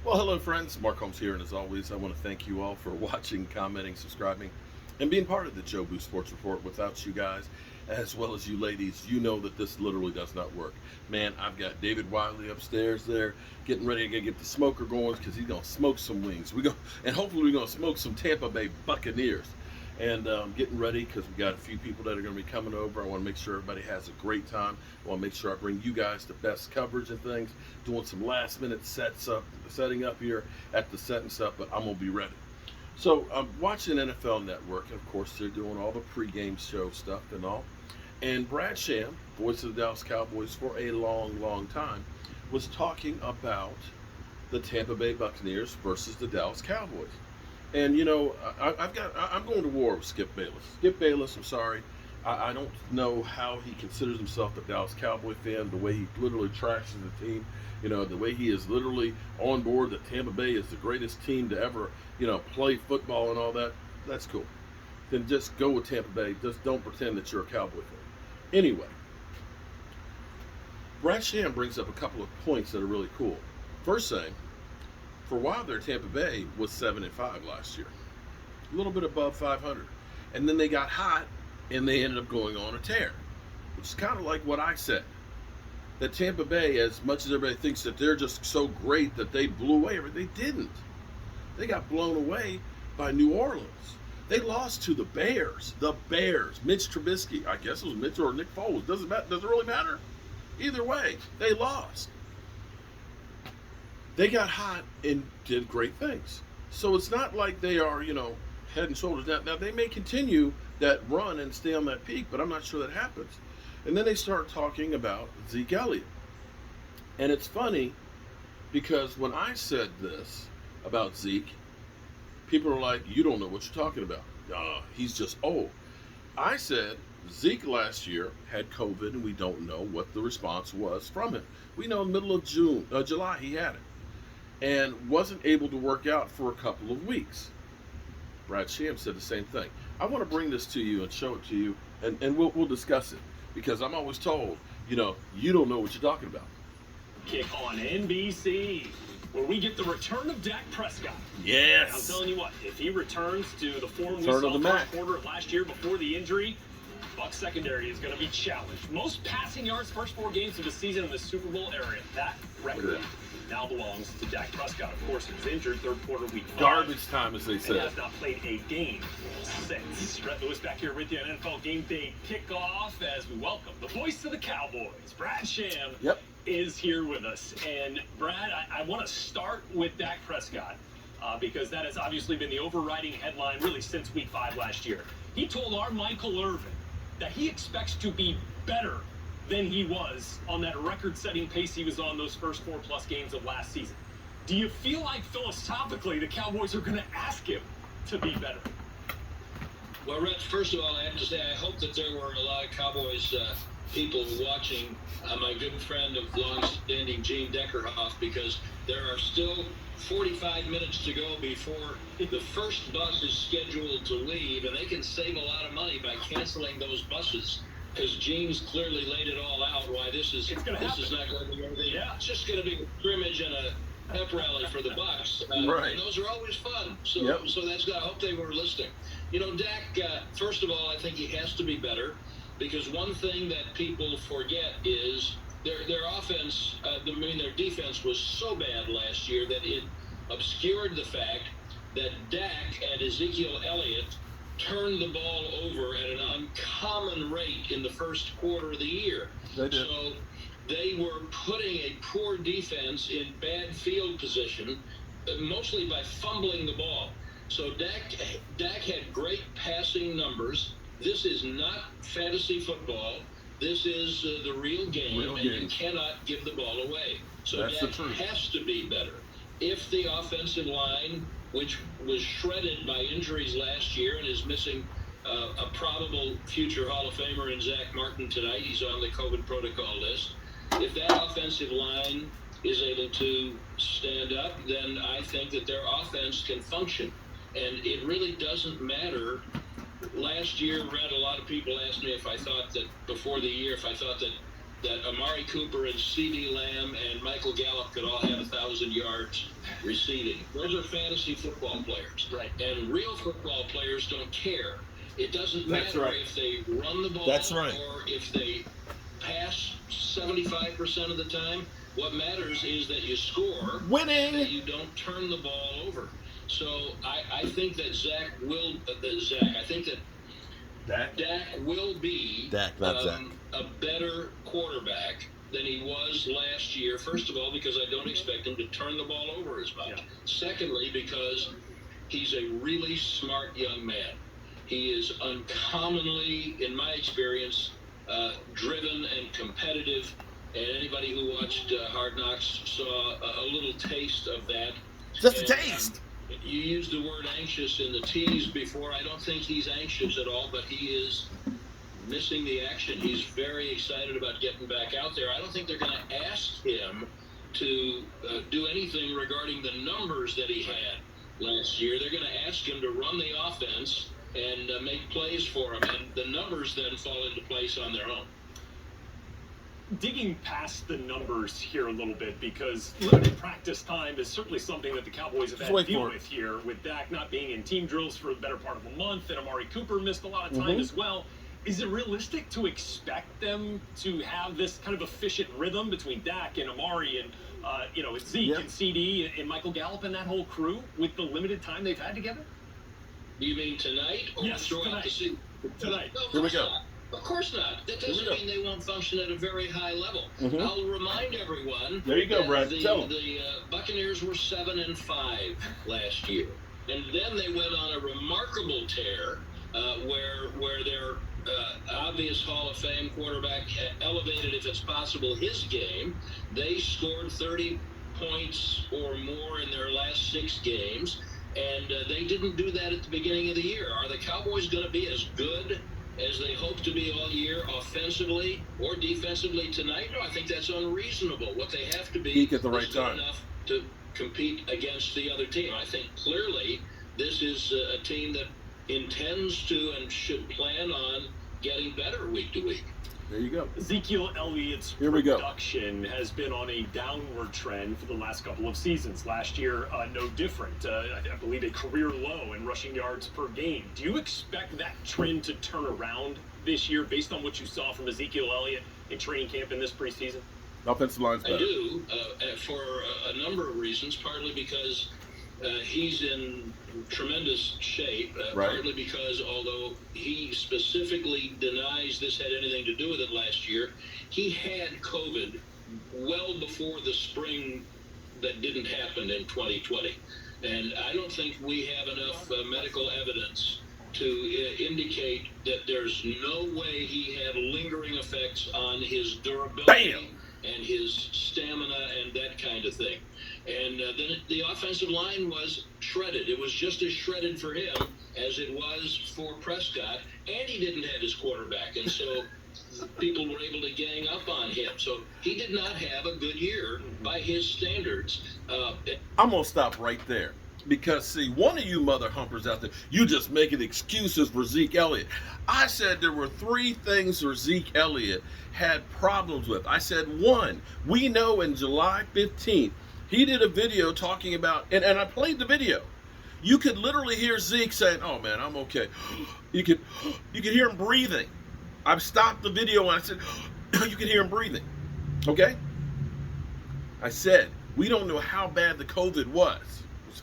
Well, hello, friends. Mark Holmes here, and as always, I want to thank you all for watching, commenting, subscribing, and being part of the Joe Boo Sports Report. Without you guys, as well as you ladies, you know that this literally does not work. Man, I've got David Wiley upstairs there, getting ready to get the smoker going because he's gonna smoke some wings. And hopefully we're gonna smoke some Tampa Bay Buccaneers. And getting ready because we got a few people that are going to be coming over. I want to make sure everybody has a great time. I want to make sure I bring you guys the best coverage and things. Doing some last minute setting up here at the set and stuff, but I'm going to be ready. So I'm watching NFL Network, and of course they're doing all the pregame show stuff and all. And Brad Sham, voice of the Dallas Cowboys for a long, long time, was talking about the Tampa Bay Buccaneers versus the Dallas Cowboys. And you know, I'm going to war with Skip Bayless. Skip Bayless, I'm sorry, I don't know how he considers himself a Dallas Cowboy fan. The way he literally trashes the team, you know, the way he is literally on board that Tampa Bay is the greatest team to ever, play football and all that. That's cool. Then just go with Tampa Bay. Just don't pretend that you're a Cowboy fan. Anyway, Brad Sham brings up a couple of points that are really cool. First thing, for a while there, Tampa Bay was 7-5 last year, a little bit above 500, and then they got hot and they ended up going on a tear, which is kind of like what I said. That Tampa Bay, as much as everybody thinks that they're just so great that they blew away everything, they didn't. They got blown away by New Orleans. They lost to the Bears. The Bears. Mitch Trubisky. I guess it was Mitch or Nick Foles. Doesn't matter. Doesn't really matter. Either way, they lost. They got hot and did great things. So it's not like they are, head and shoulders down. Now, they may continue that run and stay on that peak, but I'm not sure that happens. And then they start talking about Zeke Elliott. And it's funny because when I said this about Zeke, people are like, you don't know what you're talking about. He's just old. I said Zeke last year had COVID, and we don't know what the response was from him. We know in the middle of July, he had it. And wasn't able to work out for a couple of weeks. Brad Sham said the same thing. I want to bring this to you and show it to you, and we'll discuss it, because I'm always told, you don't know what you're talking about. Kick on NBC, where we get the return of Dak Prescott. Yes. And I'm telling you what, if he returns to the form we Return saw of the first quarter of last year before the injury, Bucs secondary is going to be challenged. Most passing yards first 4 games of the season in the Super Bowl era. That record now belongs to Dak Prescott. Of course, he was injured third quarter week 5. Garbage time, as they say. And has not played a game since. Brett Lewis back here with you on NFL Game Day Kickoff as we welcome the voice of the Cowboys, Brad Sham. Yep. Is here with us. And Brad, I want to start with Dak Prescott because that has obviously been the overriding headline really since week 5 last year. He told our Michael Irvin that he expects to be better than he was on that record-setting pace he was on those first 4+ games of last season. Do you feel like philosophically the Cowboys are going to ask him to be better? Well, Rich, first of all, I have to say I hope that there were a lot of Cowboys people watching my good friend of long-standing Gene Deckerhoff, because there are still 45 minutes to go before the first bus is scheduled to leave, and they can save a lot of money by canceling those buses, because Gene's clearly laid it all out why this is not going to be anything. Yeah. It's just going to be a scrimmage and a pep rally for the Bucs. Right. And those are always fun. So, yep. So that's good. I hope they were listening. Dak, first of all, I think he has to be better, because one thing that people forget is their offense, their defense was so bad last year that it obscured the fact that Dak and Ezekiel Elliott turned the ball over at an uncommon rate in the first quarter of the year. They did. So they were putting a poor defense in bad field position, mostly by fumbling the ball. So Dak had great passing numbers. This is not fantasy football. This is the real game, you cannot give the ball away. So That's Dak has to be better. If the offensive line, which was shredded by injuries last year and is missing a probable future Hall of Famer in Zach Martin tonight, he's on the COVID protocol list. If that offensive line is able to stand up, then I think that their offense can function. And it really doesn't matter. Last year, Red, a lot of people asked me if I thought that before the year, if I thought that Amari Cooper and CeeDee Lamb and Michael Gallup could all have 1,000 yards. receiving. Those are fantasy football players. Right. And real football players don't care. It doesn't That's matter right. if they run the ball That's right. or if they pass 75% of the time. What matters is that you score, Winning. that you don't turn the ball over. So I think that I think that Dak will be Dak, not Zach. a better quarterback than he was last year. First of all, because I don't expect him to turn the ball over as much. Yeah. Secondly, because he's a really smart young man. He is uncommonly, in my experience, driven and competitive. And anybody who watched Hard Knocks saw a little taste of that. Just a taste. You used the word anxious in the tease before. I don't think he's anxious at all, but he is missing the action. He's very excited about getting back out there. I don't think they're going to ask him to do anything regarding the numbers that he had last year. They're going to ask him to run the offense and make plays for him, and the numbers then fall into place on their own. Digging past the numbers here a little bit, because limited practice time is certainly something that the Cowboys have had to deal with here, with Dak not being in team drills for the better part of a month, and Amari Cooper missed a lot of time as well. Is it realistic to expect them to have this kind of efficient rhythm between Dak and Amari and Zeke and CD and Michael Gallup and that whole crew with the limited time they've had together? You mean tonight or Yes, throughout the season? Tonight. No, Here we go. not. Of course not. That doesn't mean they won't function at a very high level. I'll remind everyone. There you go, Brad. Tell them. The Buccaneers were 7-5 last year, and then they went on a remarkable tear where their obvious Hall of Fame quarterback elevated, if it's possible, his game. They scored 30 points or more in their last 6 games, and they didn't do that at the beginning of the year. Are the Cowboys going to be as good as they hope to be all year, offensively or defensively tonight? No, I think that's unreasonable. What they have to be Peak at the right is good time enough to compete against the other team. I think clearly this is a team that intends to and should plan on getting better week to week. There you go. Ezekiel Elliott's production has been on a downward trend for the last couple of seasons. Last year, no different. I believe a career low in rushing yards per game. Do you expect that trend to turn around this year based on what you saw from Ezekiel Elliott in training camp in this preseason? Offensive line's better. I do, for a number of reasons, partly because he's in tremendous shape, partly because although he specifically denies this had anything to do with it last year, he had COVID well before the spring that didn't happen in 2020. And I don't think we have enough medical evidence to indicate that there's no way he had lingering effects on his durability and his stamina and that kind of thing. And then the offensive line was shredded. It was just as shredded for him as it was for Prescott, and he didn't have his quarterback. And so people were able to gang up on him. So he did not have a good year by his standards. I'm going to stop right there. Because, see, one of you mother humpers out there, you just making excuses for Zeke Elliott. I said there were 3 things where Zeke Elliott had problems with. I said, 1, we know in July 15th, he did a video talking about, and I played the video. You could literally hear Zeke saying, oh, man, I'm okay. You could hear him breathing. I've stopped the video, and I said, you could hear him breathing. Okay? I said, we don't know how bad the COVID was.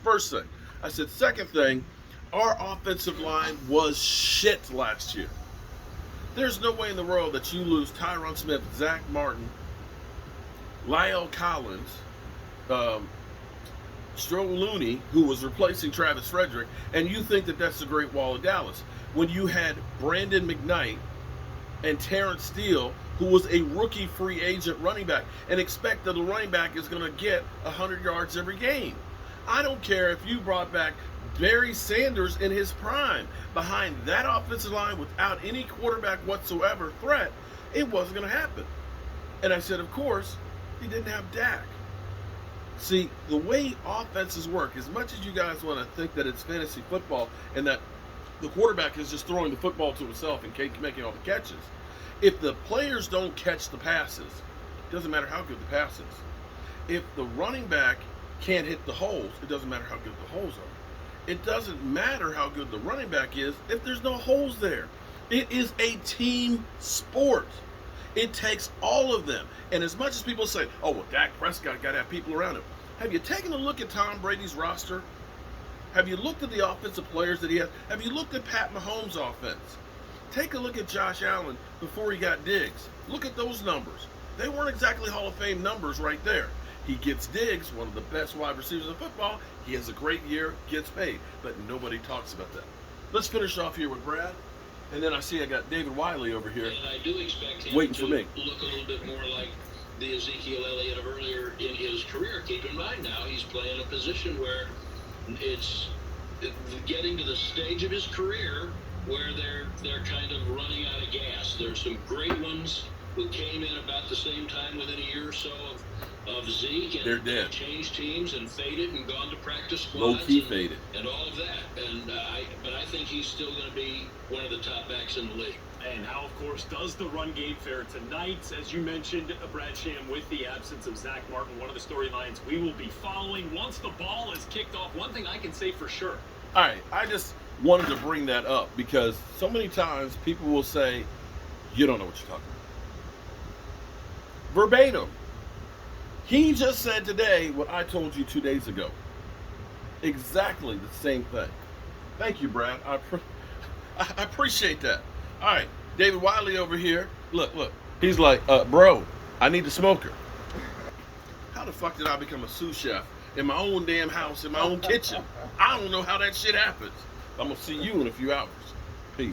First thing. I said, second thing, our offensive line was shit last year. There's no way in the world that you lose Tyron Smith, Zach Martin, Lyle Collins, Stroll Looney, who was replacing Travis Frederick, and you think that that's the Great Wall of Dallas. When you had Brandon McKnight and Terrence Steele, who was a rookie free agent running back, and expect that the running back is going to get 100 yards every game. I don't care if you brought back Barry Sanders in his prime. Behind that offensive line without any quarterback whatsoever threat, it wasn't going to happen. And I said, of course, he didn't have Dak. See, the way offenses work, as much as you guys want to think that it's fantasy football and that the quarterback is just throwing the football to himself and making all the catches, if the players don't catch the passes, it doesn't matter how good the pass is. If the running back can't hit the holes, it doesn't matter how good the holes are. It doesn't matter how good the running back is if there's no holes there. It is a team sport. It takes all of them. And as much as people say, oh, well, Dak Prescott got to have people around him. Have you taken a look at Tom Brady's roster? Have you looked at the offensive players that he has? Have you looked at Pat Mahomes' offense? Take a look at Josh Allen before he got Diggs. Look at those numbers. They weren't exactly Hall of Fame numbers right there. He gets Diggs, one of the best wide receivers in football. He has a great year, gets paid. But nobody talks about that. Let's finish off here with Brad. And then I see I got David Wiley over here. And I do expect him waiting to for me. look a little bit more like the Ezekiel Elliott of earlier in his career. Keep in mind now he's playing a position where it's getting to the stage of his career where they're kind of running out of gas. There's some great ones who came in about the same time within a year or so of Zeke, and they're dead. Changed teams and faded and gone to practice squads. Low-key faded. And all of that. But I think he's still going to be one of the top backs in the league. And how, of course, does the run game fare tonight? As you mentioned, Brad Sham, with the absence of Zach Martin, one of the storylines we will be following once the ball is kicked off. One thing I can say for sure. All right, I just wanted to bring that up because so many times people will say, you don't know what you're talking about. Verbatim. He just said today what I told you 2 days ago. Exactly the same thing. Thank you, Brad. I appreciate that. All right, David Wiley over here. Look. He's like, bro, I need a smoker. How the fuck did I become a sous chef in my own damn house, in my own kitchen? I don't know how that shit happens. I'm going to see you in a few hours.